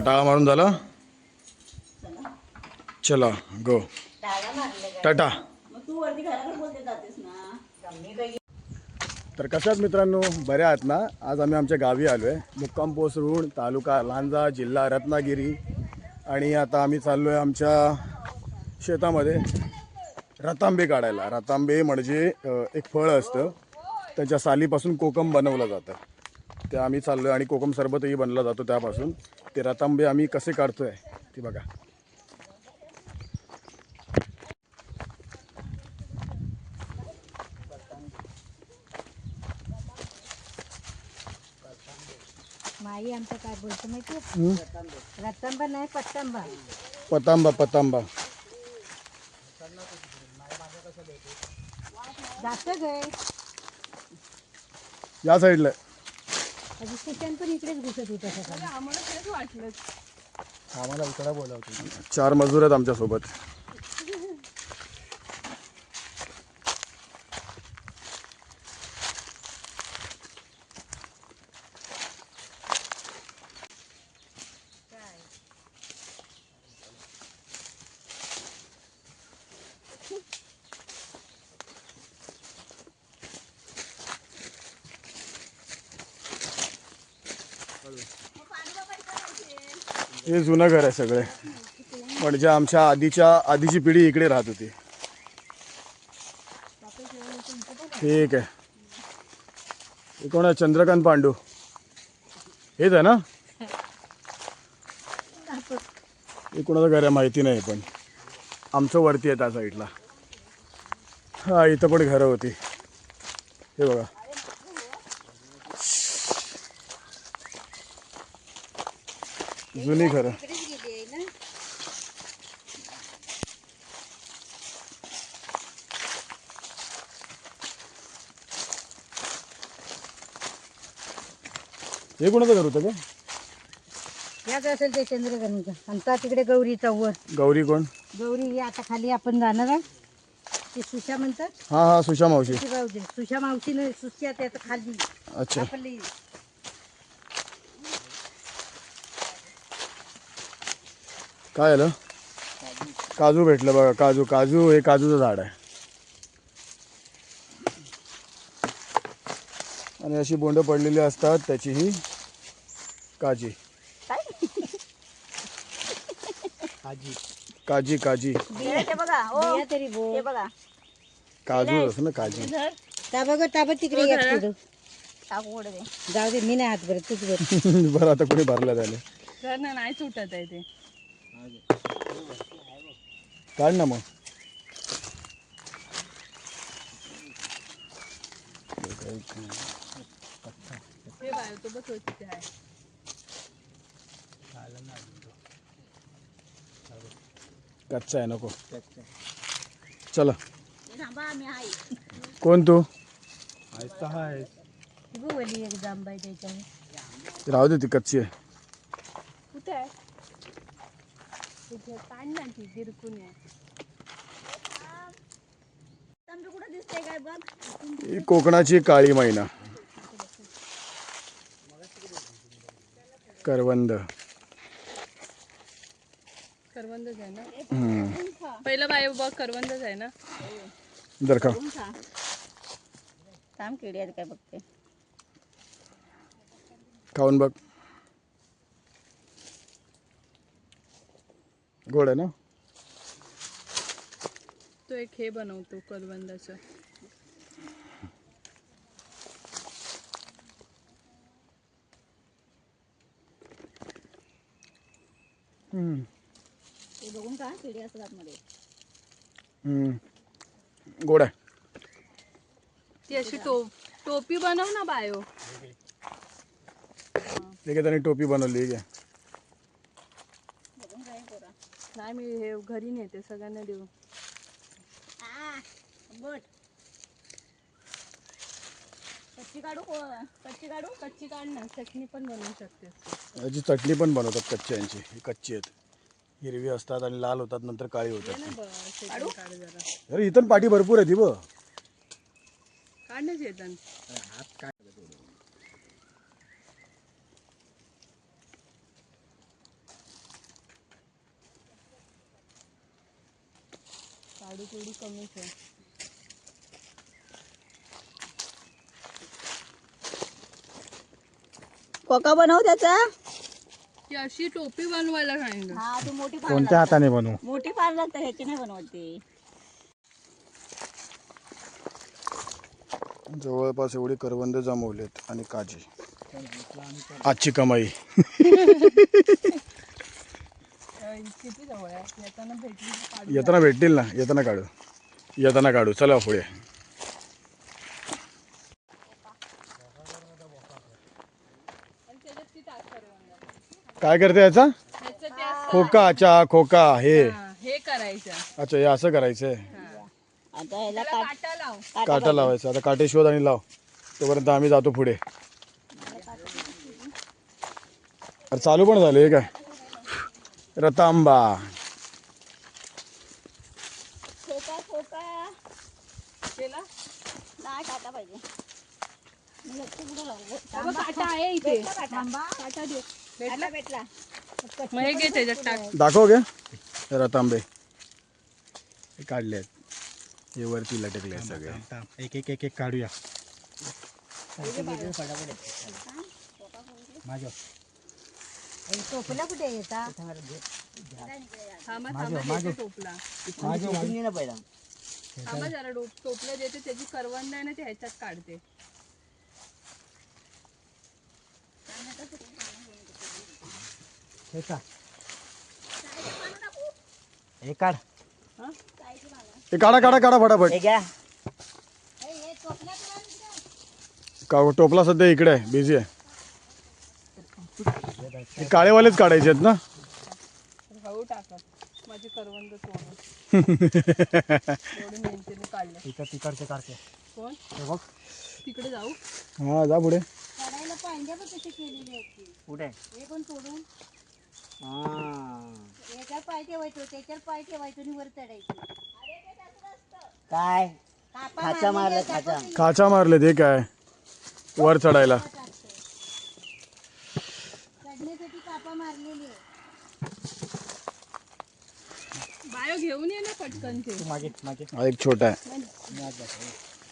टाळा मारून झाला. चला गो टाटा. तर कशात मित्रांनो बऱ्या आहात ना. आज आम्ही आमच्या गावी आलो आहे. मुक्काम पोस्ट रुण, तालुका लांजा, जिल्हा रत्नागिरी. आणि आता आम्ही चाललो आहे आमच्या शेतामध्ये रतांबे काढायला. रतांबे म्हणजे एक फळ असतं, त्याच्या सालीपासून कोकम बनवलं जातं. ते आम्ही चाललो आहे आणि कोकम सरबतही बनला जातो त्यापासून. ते रतांबे आम्ही कसे काढतोय ते बघा. माई आमचं काय बोलतो माहिती? रतांबा नाही, पत्तांबा. पतांबा पतांबा जास्त गय या साईडला. सुशांत पण इकडेच घुसत होता सकाळी. आम्हाला तेच वाटलं. आम्हाला इकडे बोलावतो. 4 मजूर आहेत आमच्या सोबत. हे जुनं घर आहे सगळे. म्हणजे आमच्या आधीची पिढी इकडे राहत होती. ठीक आहे. हे कोण आहे? चंद्रकांत पांडू हेच आहे ना? हे कोणाचं घर आहे माहिती नाही, पण आमचं वरती आहे त्या साईडला. हा इथं पण घरं होती. हे बघा. जुनी घरं. हे कोणाचं घर होतं का? याच असेल ते चंद्रकांत. आमचा तिकडे गौरीचा वर. गौरी कोण? गौरी आता खाली आपण जाणार आहे. ते सुशा म्हणतात. हा हा सुशा मावशी. सुशा मावशी नाही, सुशा त्यात खाली. अच्छा. आपली काय आलं? काजू भेटलं बघा. काजू हे काजूचं झाड आहे. आणि अशी बोंड पडलेली असतात त्याची ही काजी. काजी काजी तरी बघा काजू असं ना काजी. ताबा तिकडे जाऊ दे. मी नाही हात भरत, तूच भर. बरं आता कोणी भरलं त्याला. घर ना नाही सुटत आहे ते. काढ ना मग. हे बाय तो बघ किती आहे. कच्चा आहे नको. चला. कोण तू? वली एक जांबाई त्याच्यावर. राहू दे, ती कच्ची आहे. कुठे आहे? काढ ना ती गिरकून आहे. कुठं दिसतंय काय बघ. ही कोकणाची काळी मैना. करवंद. करवंदच आहे ना? पहिलं बाय बघ करवंदच आहे ना? जर का थांब किडी आहेत काय बघते. खाऊन बघ. गोड आहे ना? तो एक हे बनवतो करवंदाचं. बघून का किडी असतात मध्ये. गोड आहे. ती अशी टोपी बनव ना बायो. ठीक आहे, त्याने टोपी बनवली आहे. नाही मी हे घरी नेते सगळ्यांना देऊ. कच्ची काढू कच्ची काढ ना, चटणी पण बनवू शकते. याची चटणी पण बनवतात कच्च्यांची. ही कच्ची आहेत, हिरवी असतात आणि लाल होतात नंतर काळी होतात. काढ जरा. अरे इथं पाठी भरपूर आहे ती बघ. काढण्याच येतात. काढू थोडी कमीच आहे. कोका बनव त्याचा. ती अशी टोपी बनवायला सांगितलं. हा तू मोठी पान कोणत्या हाताने बनवू? मोठी पान लागतं, ह्याची नाही बनवते. जवळपास एवढी करवंद जमवलेत आणि काजी. आजची कमाई. किती जवळ आहे, येताना भेटली तर काढू. येताना भेटतील ना, येताना काढू. चला पुढे. काय करते याचा? ह्याचं ते असं. खोका. अच्छा खोका. हे हे करायचं. अच्छा हे असं करायचंय. आता ह्याला त्याला काटा लाव. काटा लावायचा. आता काटे शोध आणि लाव. तोपर्यंत आम्ही जातो पुढे. अरे चालू पण झालं हे काय. रतांबा. खोका केला. नाही काटा पाहिजे. बाबा काटा आहे इथे. काटा दे. भेटला. भेटला. मग हे घे त्याच्यात टाक. दाखव गे रतांबे. हे काढले आहेत. हे वरती लटकले आहेत सगळे. एक एक काढूया. टोपला कुठे येतात? थांबा देते टोपला. थांबा जरा टोपला देते, त्याची करवंद आहे ना ते ह्याच्यात काढते. हे काढ. हे काढा फटाफट. टोपला सध्या इकडे आहे, बिझी आहे. हे काळेवालेच काढायचे आहेत ना. हळू टाकत माझी करवंद सोडून. एवढी मेहनतीने काढले. तिकडचे काढते. कोण हे बघ तिकडे जाऊ. हा जा पुढे. काढायला पाहिजे बघ कशी केलेली आहे ती. कुठे. हे पण सोडून हा याच्यावर पाय ठेवायचो, त्याच्यावर पाय ठेवायचो आणि वर चढायचं. काय कापा खाचा मारलेली मारलं आहे, खाचा. दाखव खाचा मारले ते काय वर चढायला. चढण्यासाठी कापा मारलेली आहे. बायो घेऊन ये ना पटकन ते. मागे मागे. हा एक छोटा आहे.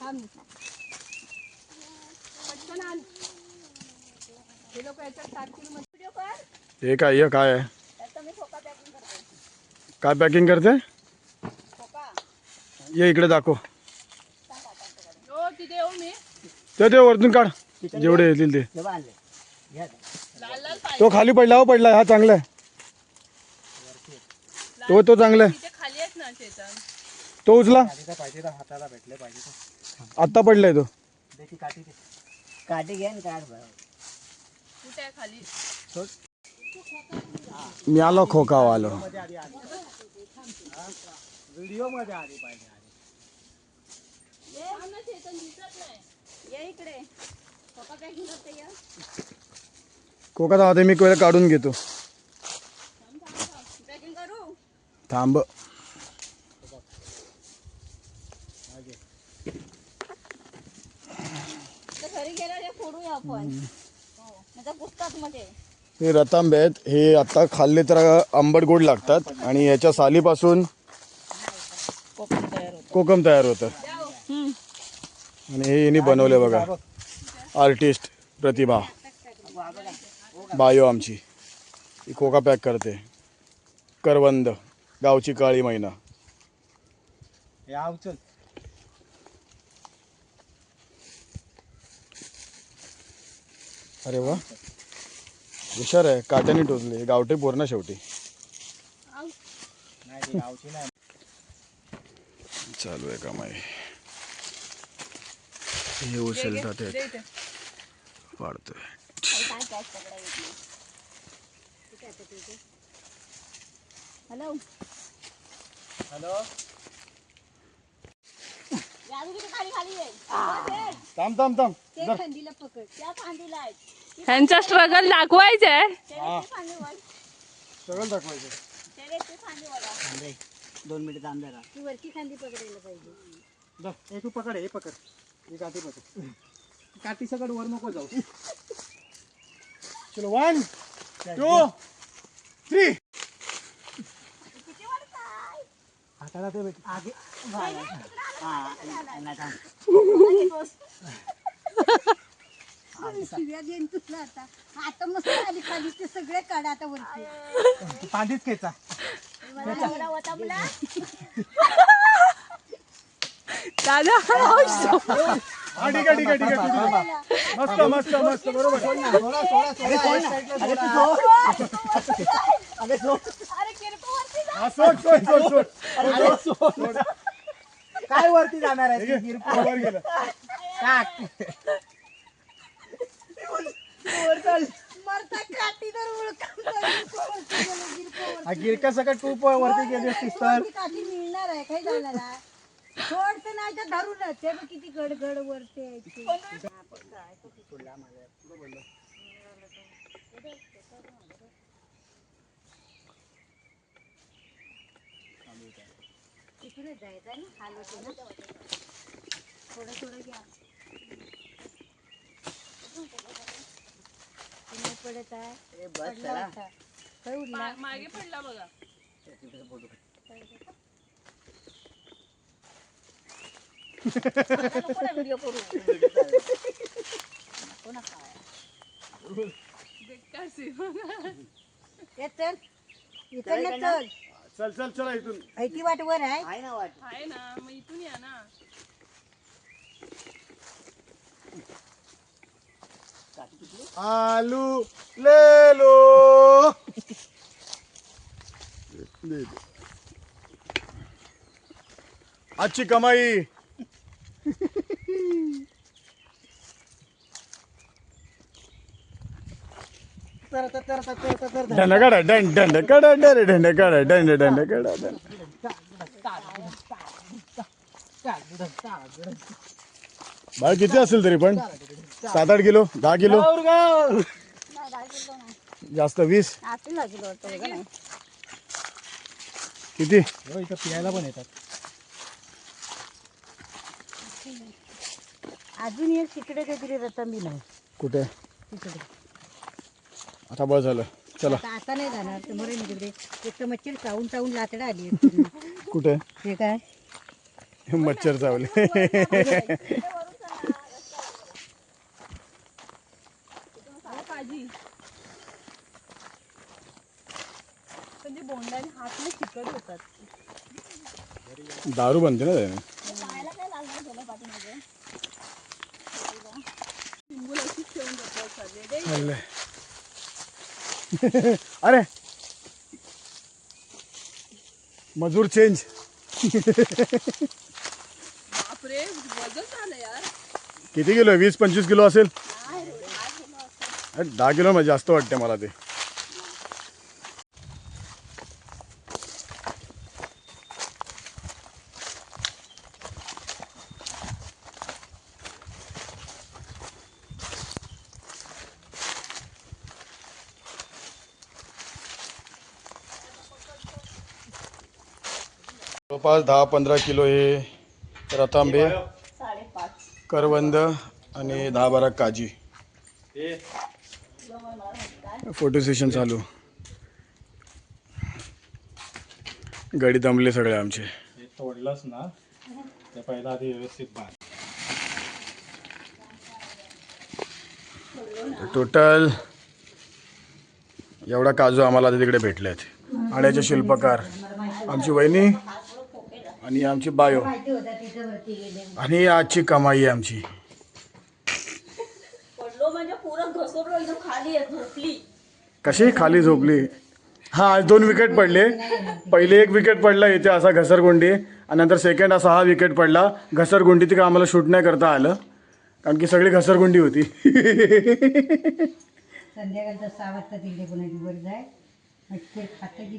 थांब. पटकन आण. हे लोक याच्यात टाकतील मग. हे काय आहे? काय पॅकिंग करते? ये इकडे दाखव. हो तिथे येऊ मी. ते वरतून काढ जेवढे येतील ते. हे बांधले. घ्या. लाल लाल पाहिजे. तो खाली पडला. हा चांगला आहे. तो चांगला आहे. तिथे खाली आहेत ना शेतात. तो उचला. पाहिजे तर हाताला भेटले पाहिजे तर. आत्ता पडलाय तो. त्याची काठी दे. काठी घ्या आणि काढ बरं. कुठे आहे खाली. मी आलो खोकाव आलो. व्हिडिओ मध्ये आली पाहिजे. ये इकडे. कोका पॅकिंग करते या. कोका दादा मी पहिला काढून घेतो. पॅकिंग करू. थांब. घरी गेल्यावर फोडूया आपण. म्हणजे पुस्तक मध्ये. हे रतांबे आहेत. हे आता खाल्ले तर आंबट गोड लागतात आणि याच्या सालीपासून कोकम तयार होतं. आणि हे यांनी बनवले बघा. आर्टिस्ट प्रतिभा बायो आमची. ही कोका पॅक करते. करवंद गावची काळी मैना. या उचल. अरे वा हुशार आहे. काट्याने टोचले. गावठी पोर ना शेवटी. नाही ते गावची नाही. चालू आहे कमाई. हे उचलतात दे इथे. पाडतोय. हॅलो. यादवीची खाली खाली आहे थांब थांब थांब ते खंदीला पकड. त्या फांदीला आहेत ह्यांचा स्ट्रगल दाखवायचा आहे. ते फांदी वर सगळं दाखवायचं. ते फांदी वर 2 मिनिट थांब जरा. ती वरची खांदी पकडायला पाहिजे. हे तू पकड, हे पकड, ही काठी पकड. काठी सगळं वर नको जाऊ. चलो 1 2 3. हाताला ते भेट आगे शिव्या देईन तुला आता. आता मस्त आली खाली ते सगळे काढा आता वरती. पांडीच खेचा. होता मुला दादा हा ठीक आहे ठीक आहे ठीक आहे मस्त मस्त मस्त बरोबर. अरे किरकोळ वरती जा. हा सोड सोड सोड सोड. काय वरती जाणार आहे? वर गेलं. मरता काठी तर हा गिरका सगळं तू वरती गेली असतीस तर. काठी मिळणार आहे काही झालेला सोडतं नाही तर धरूनच ते बघ किती गडगड वरते यायची. तिकडे जायचं ना खाली होते ना थोडं थोडं घ्या. नाही पडत आहे पडला होता काय उडला मागे पडला बघा. व्हिडिओ करू बेकार सीन. ये चल इकडनं चल. चल चल चला इथून. ऐकी वाट वर आहे. आहे ना वाट. आहे ना, मग इथून या ना. आलू ले लो. दे दे. आजची कमाई. ढंडकडा डंड ढंडकडा डर ढंडकडा डंड ढंडकडा डंड. बाळ किती असेल तरी पण 7-8 किलो 10 किलो जास्त 20 किती. इथं पियायला पण येतात. अजून एक तिकडे काहीतरी रतंबी नाही कुठे तिकडे. आता बस झालं चला. आता नाही जाणार समोर तिकडे एक तर मच्छर चावून चावून लाकडं आली आहेत. कुठे हे काय मच्छर चावले. काजी म्हणजे बोंडाने हात नाही चिकट होतात. दारू बनते ना त्याने. पाहायला काय लागणार गेलं पाठीमागे सिंबल अशीच ठेवून जातात सगळे. चाललंय. अरे मजूर चेंज. बापरे वजन झालं यार. किती किलो 20-25 किलो असेल. 10 किलो म्हणजे जास्त वाटते मला ते. जवळपास 10-15 किलो हे रतांबे 5.5 करवंद आणि 10-12 काजी. फोटो सेशन चालू. गाडी दमले सगळे आमचे. हे तोडलंच ना ते पहिला आधी व्यवस्थित बांध. टोटल एवढा काजू आम्हाला आता तिकडे भेटले आहेत. आणि याचे शिल्पकार आमची वहिनी आणि आमची बायो माहिती होता तिथे वरती गेले. आणि आजची कमाई आहे आमची. पडलो म्हणजे पुरं घसरलो एकदम खाली आहे झोपली. कशी खाली झोपली. हा आज 2 विकेट पडले. पहिले 1 विकेट पडला इथे असा घसरगुंडी आणि नंतर सेकंड असा हा विकेट पडला. घसरगुंडी ती का आम्हाला शूट नाही करता आलं कारण की सगळी घसरगुंडी होती. संध्याकाळचा 6 वाजता तिकडे कोणाची वर जाय मच्छर खातं की